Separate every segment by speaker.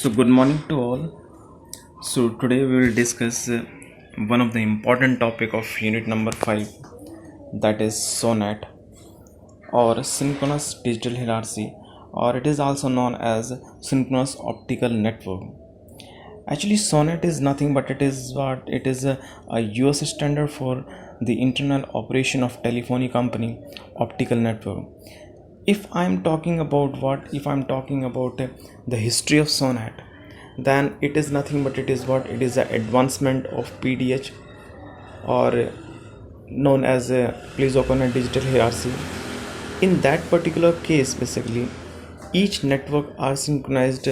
Speaker 1: So, good morning to all. So, today we will discuss one of the important topic of unit number 5, that is SONET or synchronous digital hierarchy, or it is also known as synchronous optical network. Actually, SONET is nothing but it is a US standard for the internal operation of telephony company optical network. If I'm talking about the history of SONET, then it is nothing but it is an advancement of PDH, or known as a plesioconal digital hierarchy. In that particular case, basically each network are synchronized,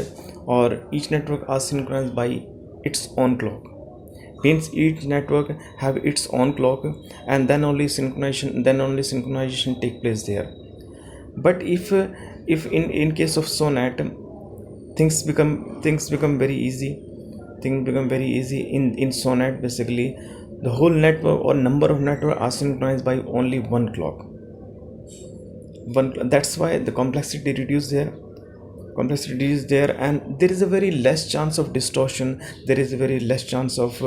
Speaker 1: by its own clock. Means each network have its own clock, and then only synchronization take place there. But if in case of SONET, things become very easy. Things become very easy in SONET. Basically, the whole network or number of network are synchronized by only one clock. That's why the complexity is there, and there is a very less chance of distortion. There is a very less chance of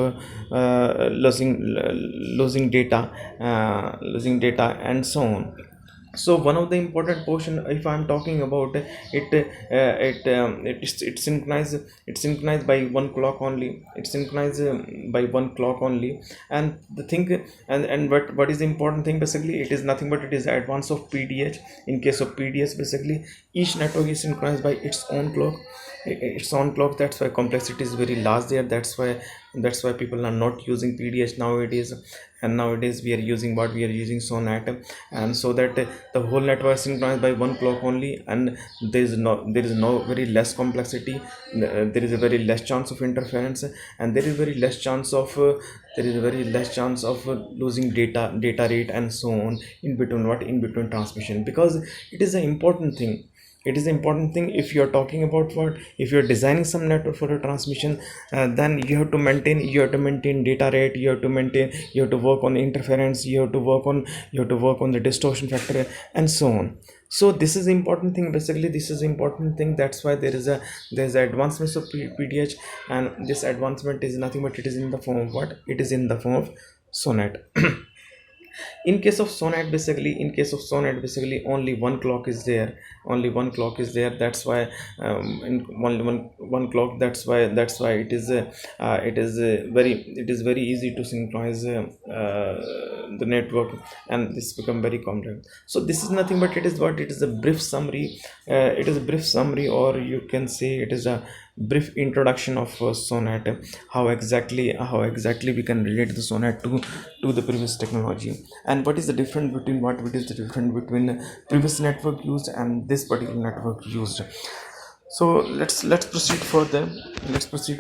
Speaker 1: losing data, and so on. So one of the important portion, if I'm talking about it's synchronized by one clock only. It's synchronized by one clock only. And the thing, and what is the important thing, basically it is nothing but it is advance of PDH. In case of PDH, basically each network is synchronized by its own clock. That's why complexity is very large there. That's why people are not using PDH nowadays. And nowadays we are using SONET, and so that the whole network is synchronized by one clock only, and there is no very less complexity. There is a very less chance of interference, and there is very less chance of losing data rate, and so on, in between transmission, because it is an important thing. If you're talking about if you're designing some network for a transmission, then you have to maintain data rate. You have to work on interference. You have to work on the distortion factor, and so on. So this is important thing. Basically, this is important thing. That's why there's advancements of PDH, and this advancement is nothing but it is in the form of it is in the form of SONET. In case of SONET, basically only one clock is there. That's why in one clock. That's why it is very easy to synchronize the network, and this become very complex. So this is nothing but it is a brief summary. Or you can say it is a brief introduction of SONET. How exactly we can relate the SONET to the previous technology, and what is the difference between previous network used and this particular network used. So let's proceed further. Basically,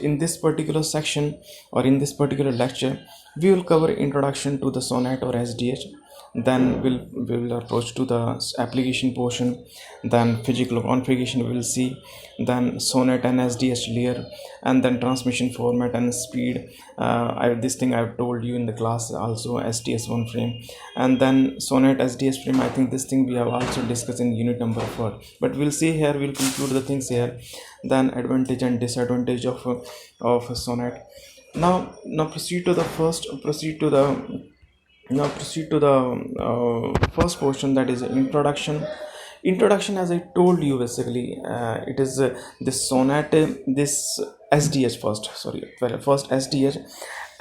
Speaker 1: in this particular section, or in this particular lecture, we will cover introduction to the SONET or SDH. Then we will approach to the application portion. Then physical configuration we will see. Then SONET and SDH layer, and then transmission format and speed. This thing I've told you in the class also, STS1 frame, and then SONET SDH frame. I think this thing we have also discussed in unit number 4, but we'll see here. We'll conclude the things here. Then advantage and disadvantage of SONET. Now proceed to the first portion, that is introduction. As I told you, basically it is this SONET, this SDH first.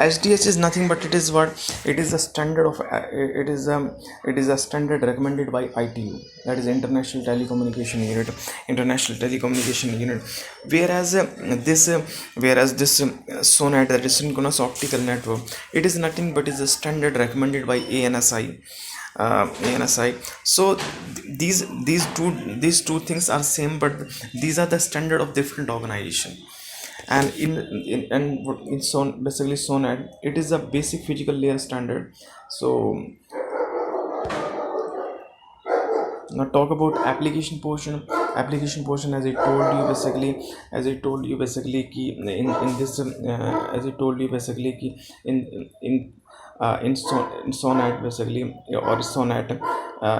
Speaker 1: SDH is nothing but it is a standard of it is a standard recommended by ITU, that is International Telecommunication Unit. Whereas this SONET, that is synchronous optical network, it is nothing but is a standard recommended by ANSI. So these two things are same, but these are the standard of different organization. And basically SONET, it is a basic physical layer standard. So now talk about application portion. As I told you basically ki in this as I told you basically ki in SONET, basically, or SONET,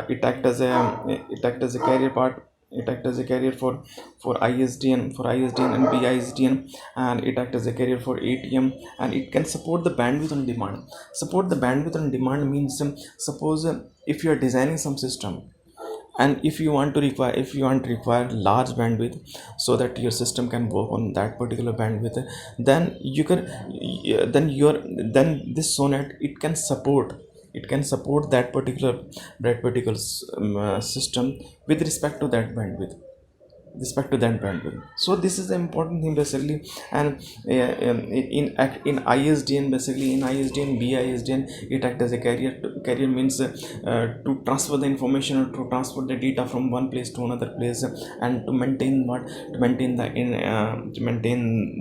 Speaker 1: it act as a carrier part. it acts as a carrier for ISDN and BISDN, and it acts as a carrier for ATM, and it can support the bandwidth on demand. Support the bandwidth on demand means, suppose if you are designing some system, and if you want to require large bandwidth so that your system can work on that particular bandwidth, then you can then this SONET, it can support that particular system with respect to that bandwidth. So this is the important thing basically. And in ISDN, basically in ISDN, BISDN, it acts as a carrier means to transfer the information or to transfer the data from one place to another place, and to maintain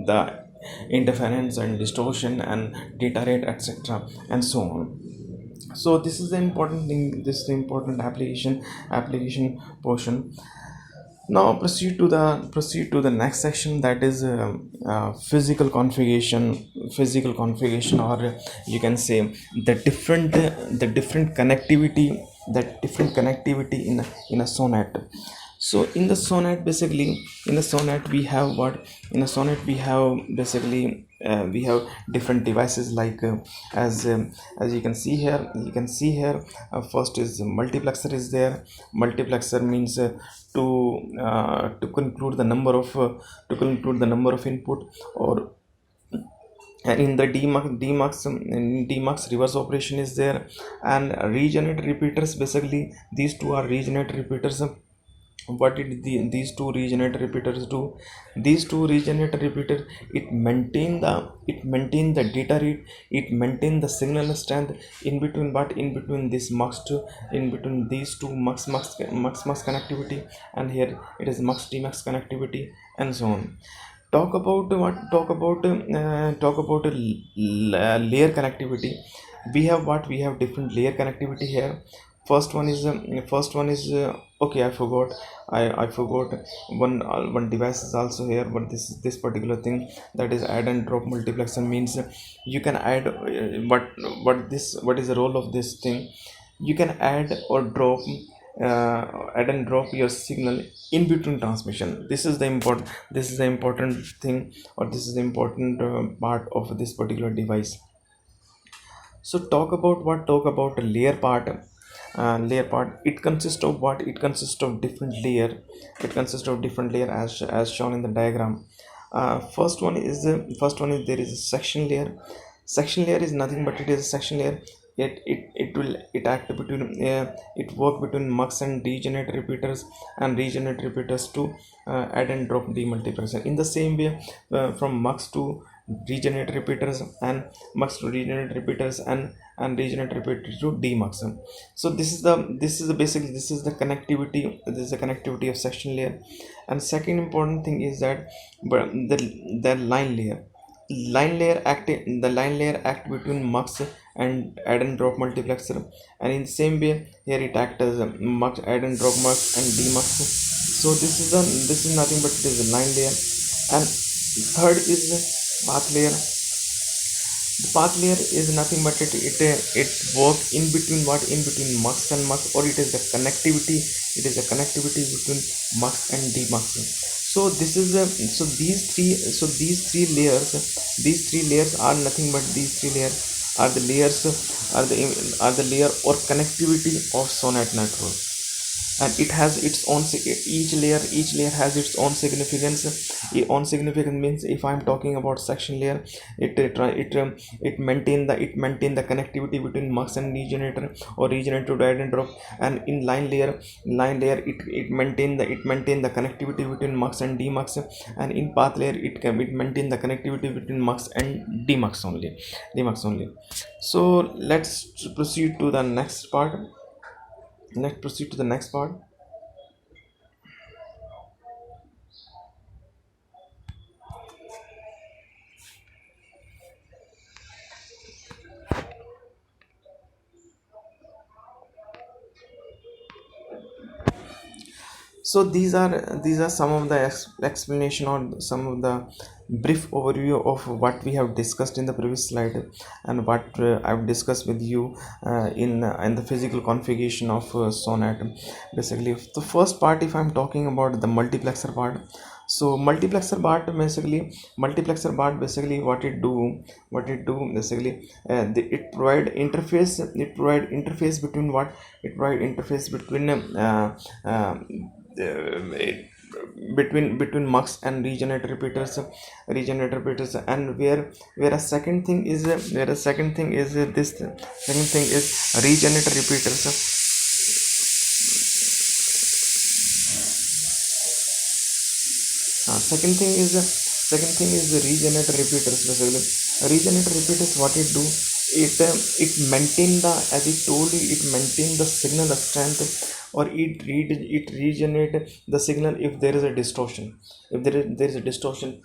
Speaker 1: the interference and distortion and data rate, etc., and so on. So this is the important thing, this is the important application portion. Now proceed to the next section, that is physical configuration, or you can say the different connectivity, in a SONET. So in the SONET, basically in the SONET we have what in a SONET we have basically we have different devices, like as you can see here, first is multiplexer is there. Multiplexer means to conclude the number of input, or in the demux reverse operation is there. And regenerate repeaters, basically these two are regenerate repeaters. What did these two regenerator repeaters do? These two regenerator repeater, it maintain the data rate, it maintain the signal strength in between, but in between this in between these two mux connectivity, and here it is mux dmux connectivity, and so on. Talk about layer connectivity. We have different layer connectivity here. First one is okay, I forgot one device is also here, but this particular thing, that is add and drop multiplexer, means you can add what is the role of this thing? You can add and drop your signal in between transmission. This is the important thing, or this is the important part of this particular device. So talk about the layer part. It consists of what? It consists of different layer. As shown in the diagram. First one is there is a section layer. Section layer is nothing but it is a section layer. It act between it work between mux and regenerate repeaters, and regenerate repeaters to add and drop demultiplexer. In the same way, from mux to regenerate repeaters, and mux to regenerate repeaters, and regenerate repeaters to demux. So this is the connectivity. This is the connectivity of section layer. And second important thing is that, but the line layer act between mux and add and drop multiplexer, and in the same way here it acts as a mux, add and drop mux, and demux. So this is nothing but it is a line layer. And third is path layer. The path layer is nothing but it works in between mux and mux, or it is the connectivity. It is a connectivity between mux and demux. So this is the so these three layers are nothing but these three layers are the layers are the layer or connectivity of SONET network. And it has its own each layer has its own significance. Own significance means, if I'm talking about section layer, it maintain the connectivity between mux and regenerator, or regenerator to add and drop. And in it maintain the connectivity between mux and demux. And in path layer it maintain the connectivity between mux and demux only. So let's proceed to the next part. So these are some of the explanation or some of the brief overview of what we have discussed in the previous slide, and what I've discussed with you in the physical configuration of Sonnet. Basically, the first part, if I'm talking about the multiplexer part, so multiplexer part basically what it do basically, it provide interface between what it provide interface between it, between mux and regenerate repeaters, and where a second thing is this second thing is regenerate repeaters. Second thing is the regenerate repeaters. Basically, regenerate repeaters, what it do, it maintain the, as I told you, it maintain the signal strength, or it regenerate the signal if there is a distortion, if there is a distortion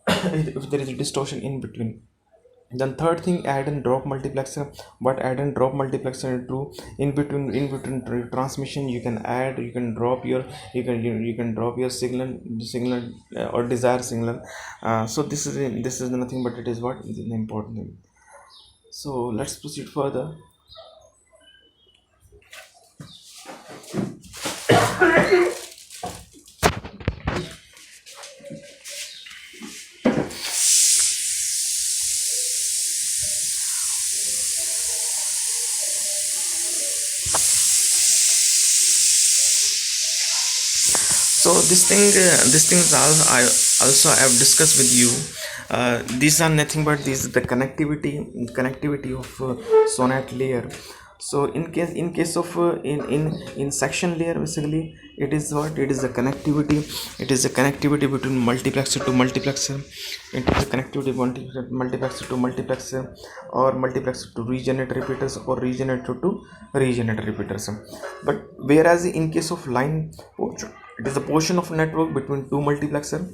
Speaker 1: if there is a distortion in between. Then third thing, add and drop multiplexer. What add and drop multiplexer do, in between transmission, you can add, you can drop your, you can drop your signal or desired signal. So this is nothing but it is what is the important thing. So let's proceed further. So these things I also have discussed with you. These are nothing but these the connectivity of Sonnet layer. So in case of in section layer, basically it is what it is the connectivity. It is the connectivity between multiplexer to multiplexer. It is the connectivity multiplexer to multiplexer, or multiplexer to regenerate repeaters, or regenerator to regenerate repeaters. But whereas in case of line portion, it is a portion of network between two multiplexer,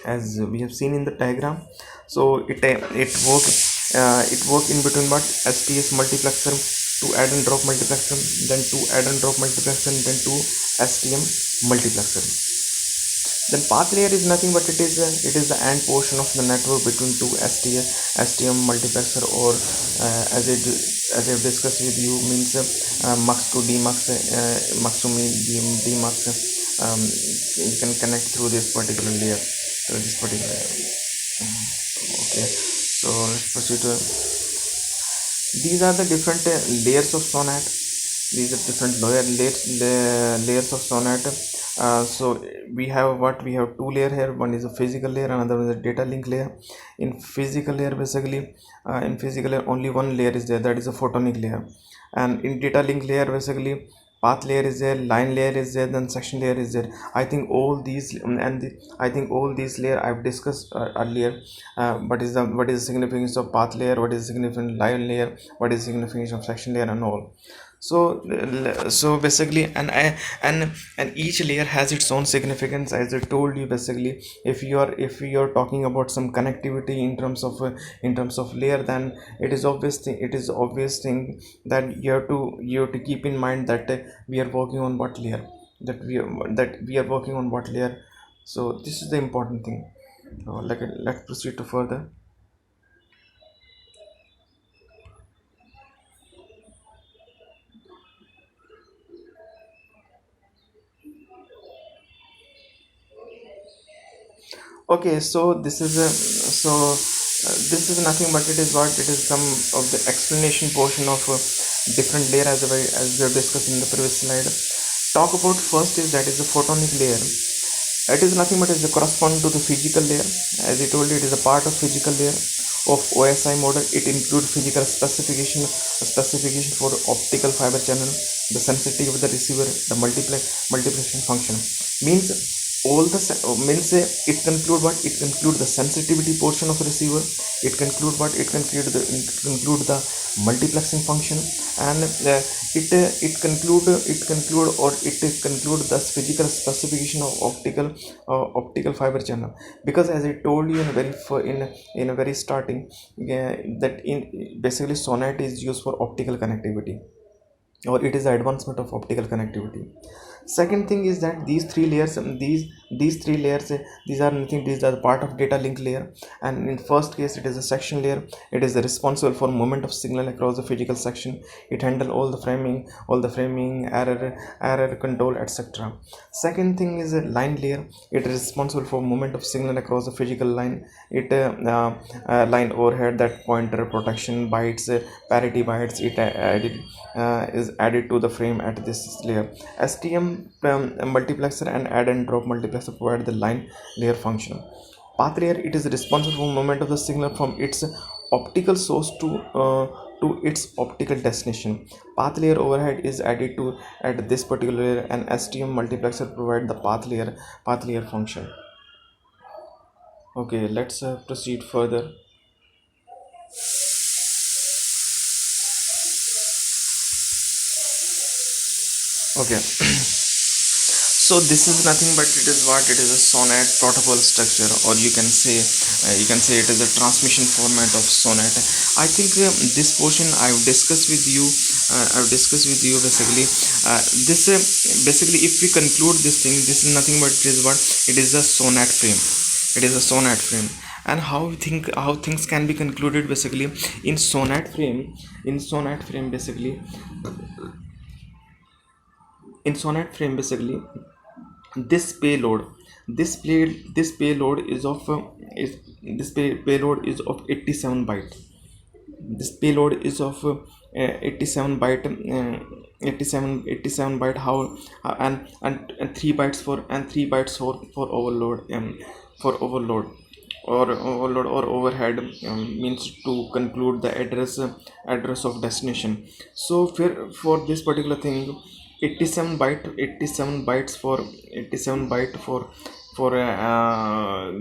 Speaker 1: as we have seen in the diagram. So it work in between what STS multiplexer, to add and drop multiplexer, then to add and drop multiplexer, and then to STM multiplexer. Then path layer is nothing but it is the end portion of the network between two STM multiplexer, or as I've discussed with you, means mux to demux, mux to demux. You can connect through this particular layer, through this particular. Okay, so let's proceed to. These are the different layers of Sonnet. These are different layers of Sonnet. So we have two layer here. One is a physical layer, another is a data link layer. In physical layer, basically, in physical layer only one layer is there, that is a photonic layer. And in data link layer, basically, path layer is there, line layer is there, then section layer is there. I think all these I think all these layer I've discussed earlier. What is the significance of path layer, what is the significance of line layer, what is the significance of section layer, and all. So basically, and each layer has its own significance, as I told you. Basically, if you are talking about some connectivity in terms of layer, then it is obvious thing that you have to keep in mind that we are working on what layer, that we are working on what layer. So this is the important thing. Let's proceed to further. Okay, so this is nothing but it is some of the explanation portion of different layer, as we have discussed in the previous slide. Talk about first is that is the photonic layer. It is nothing but is the corresponding to the physical layer. As I told you, it is a part of physical layer of OSI model. It includes physical specification for optical fiber channel, the sensitivity of the receiver, the multiplication function. Means all the means it conclude what it conclude the sensitivity portion of receiver. It conclude what it conclude the multiplexing function, and it conclude the physical specification of optical fiber channel. Because as I told you in a very starting, that in basically Sonnet is used for optical connectivity. or it is the advancement of optical connectivity. Second thing is that these three layers, these three layers, these are nothing, these are part of data link layer. And in first case, it is a section layer. It is responsible for movement of signal across the physical section. It handle all the framing, error control, etc. Second thing is a line layer. It is responsible for movement of signal across the physical line. It line overhead, that pointer protection bytes, parity bytes, it is added to the frame at this layer. STM multiplexer and add and drop multiplexer provide the line layer function. Path layer, it is responsible for movement of the signal from its optical source to its optical destination. Path layer overhead is added to at this particular layer, and STM multiplexer provide the path layer function. Okay, let's proceed further. Okay. So this is nothing but it is what it is a SONET protocol structure, or you can say it is a transmission format of SONET. I think this portion I've discussed with you. Basically this basically, if we conclude this thing, this is nothing but it is what it is a SONET frame. It is a SONET frame. And how things can be concluded basically in SONET frame. Basically, in SONET frame basically, this payload is of payload is of 87 byte. This payload is of 87 byte, 87 byte. How and 3 bytes for overload, or overhead, means to conclude the address of destination. So for this particular thing, 87 bytes for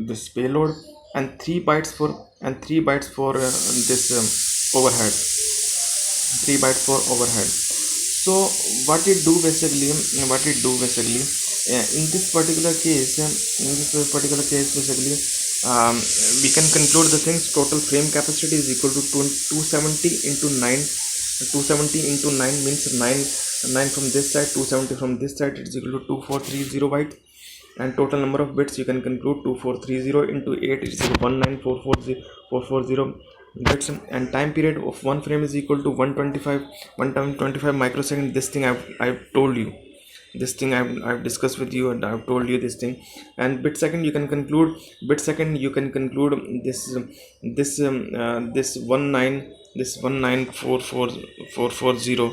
Speaker 1: this payload, and 3 bytes for this overhead. 3 bytes for overhead. So what it do basically, in this particular case, basically, we can conclude the things. Total frame capacity is equal to 270 into 9. 270 into 9 means 9 from this side, 270 from this side. It is equal to 2430 bytes. And total number of bits, you can conclude 2430 into 8 is 19440 bits. And time period of one frame is equal to 125 microsecond. This thing I've told you. This thing I've discussed with you, and I've told you this thing. And bit second, you can conclude this 19440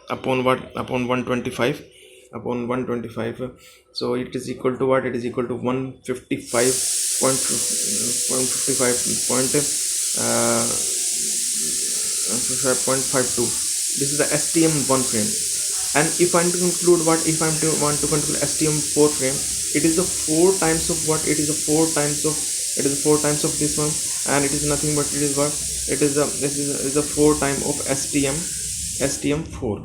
Speaker 1: upon 125. So it is equal to what? It is equal to 155.52. This is the STM1 frame. And if I'm to conclude STM4 frame, it is the 4 times of what? It is the 4 times of this one, and it is nothing but it is what? This is the 4 time of STM4.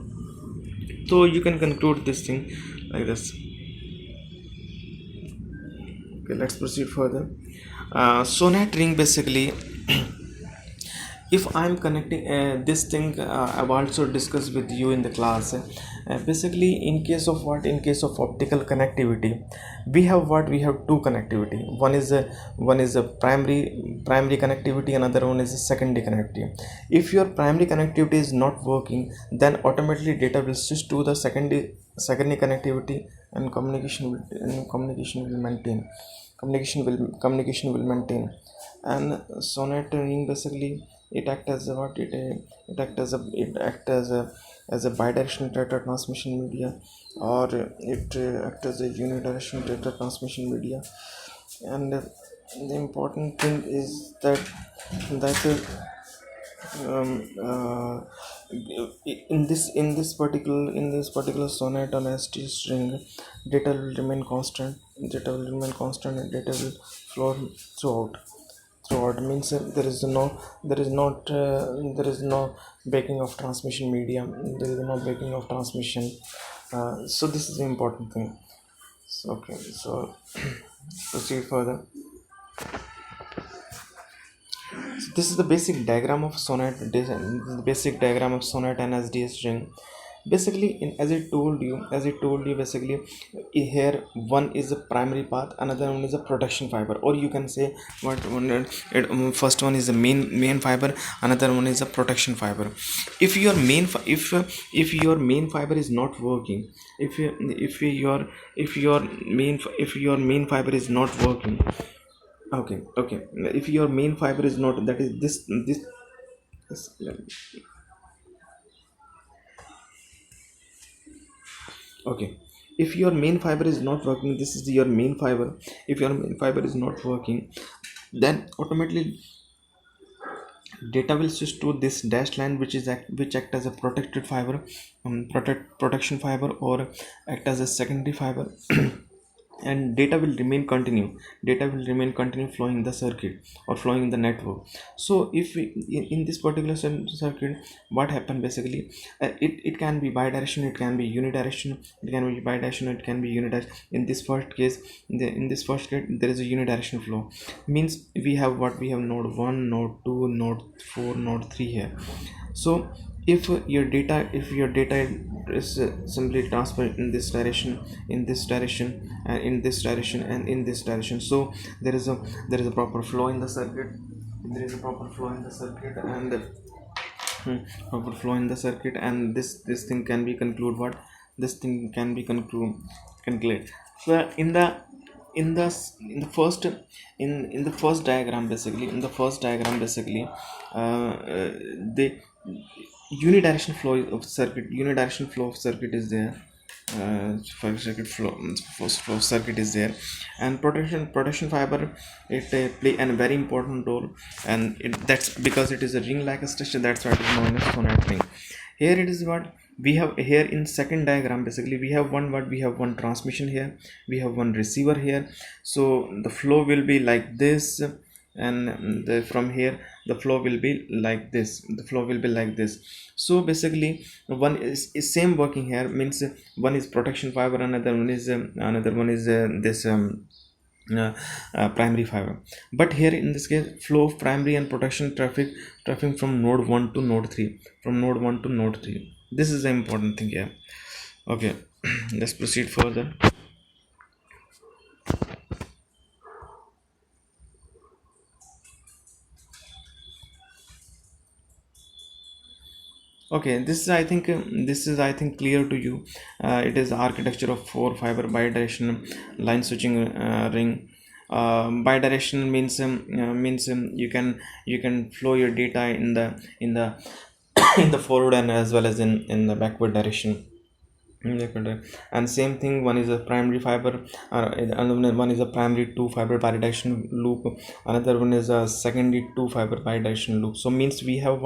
Speaker 1: So you can conclude this thing like this. Okay, let's proceed further. SONET ring basically. If I'm connecting this thing, I've also discussed with you in the class. Basically, in case of optical connectivity, we have two connectivity. One is a primary connectivity, another one is a secondary connectivity. If your primary connectivity is not working, then automatically data will switch to the secondary connectivity, and communication will maintain. And SONET ring basically, it act as a bidirectional data transmission media, or it act as a unidirectional data transmission media. And the important thing is that in this particular SONET on ST string, data will remain constant, and data will flow throughout. Means there is no breaking of transmission medium. There is no breaking of transmission. So this is the important thing. So proceed further. So this is the basic diagram of SONET. This is the basic diagram of SONET and SDS string. Basically, as I told you, basically here one is a primary path, another one is a protection fiber, or you can say what one first one is the main fiber, another one is a protection fiber. If your main if your main fiber is not working, if your main fiber is not working, okay, if your main fiber is not, that is this okay, if your main fiber is not working, this is your main fiber. If your main fiber is not working, then automatically data will switch to this dashed line, which act as a protected fiber, protection fiber, or act as a secondary fiber. And data will remain continue flowing the circuit or flowing in the network. So if we, in this particular circuit, what happened basically, it can be bidirectional, it can be unidirectional, it can be bidirectional, it can be unidirectional. In this first case, there is a unidirectional flow. Means we have node 1, node 2, node 4, node 3 here. So if your data is simply transferred in this direction, in this direction, and in this direction, and in this direction, so there is a proper flow in the circuit. There is a proper flow in the circuit, and proper flow in the circuit, and this thing can be conclude what this thing can be conclude. So in the first diagram, basically, the unidirectional flow of circuit is there. For circuit flow circuit is there, and protection fiber, it play a very important role, and that's because it is a ring like a structure. That's why it is known as SONET ring. Here it is what we have here in second diagram. Basically we have one transmission here, we have one receiver here. So the flow will be like this, and from here the flow will be like this. So basically one is same working here, means one is protection fiber, another one is this primary fiber. But here in this case, flow of primary and protection traffic from node 1 to node 3, this is the important thing here. Okay, let's proceed further. Okay, this is I think clear to you. It is architecture of 4 fiber bidirectional line switching ring. Bidirectional means you can flow your data in the in the forward and as well as in the backward direction. And same thing, one is a primary fiber, another one is a primary 2 fiber bidirectional loop, another one is a secondary 2 fiber bidirectional loop. So means we have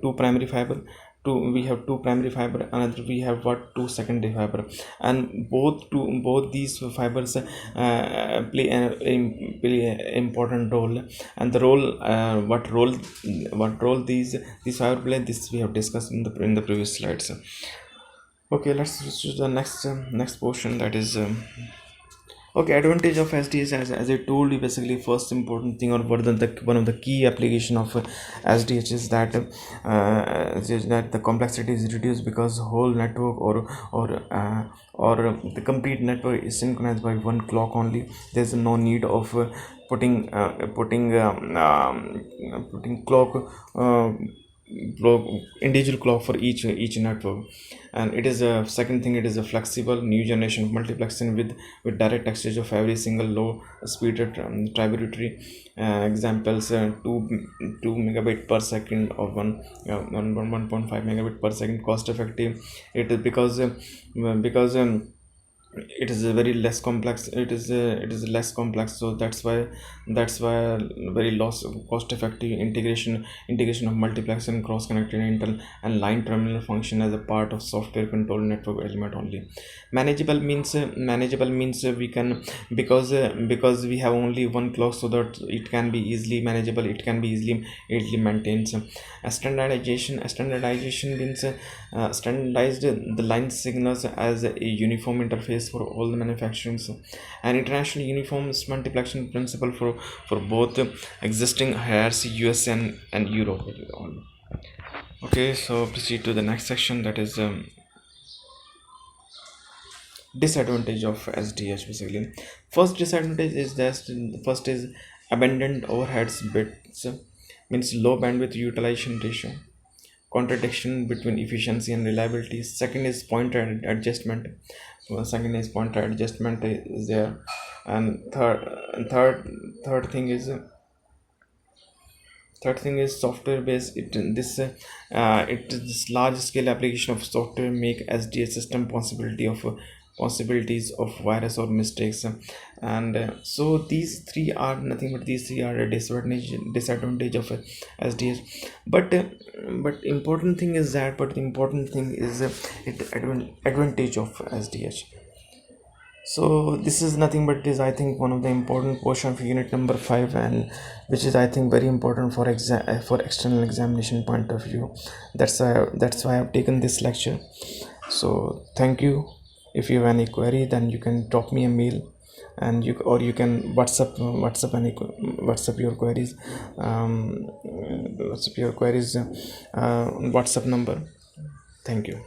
Speaker 1: two primary fiber, another we have two secondary fiber, and both these fibers play an important role. And the role what role these fiber play, this we have discussed in the previous slides. Okay, let's switch to the next portion, that is okay, advantage of SDS. As I told you, basically first important thing, or one of the key application of SDH is that the complexity is reduced, because whole network or the complete network is synchronized by one clock only. There's no need of putting individual clock for each network. And it is a second thing, it is a flexible new generation multiplexing with direct exchange of every single low speed tributary. Examples, 2 megabit per second or 1.5 megabit per second, cost effective. It is because it is a very less complex, it is less complex. So that's why very cost effective integration of multiplex and cross connected intel and line terminal function as a part of software control network element only. Manageable means we can, because we have only one clock, so that it can be easily manageable, it can be easily maintained. Standardization means standardized the line signals as a uniform interface this for all the manufacturing. And international uniform multiplexing principle for both existing hierarchy US and Europe. Okay, so proceed to the next section, that is disadvantage of SDH. Basically, first disadvantage is that first is abundant overheads bits, means low bandwidth utilization ratio, contradiction between efficiency and reliability. Second is pointer adjustment. Second is pointer adjustment is there. And third thing is software based. It this large scale application of software make SDH system possibilities of virus or mistakes. And so these three are nothing but these three are a disadvantage of SDH. But important thing is that but the important thing is advantage of SDH. So this is nothing but is I think one of the important portion of unit number 5, and which is I think very important for external examination point of view. That's why I've taken this lecture. So thank you. If you have any query, then you can drop me a mail, and you can WhatsApp your queries, WhatsApp number. Thank you.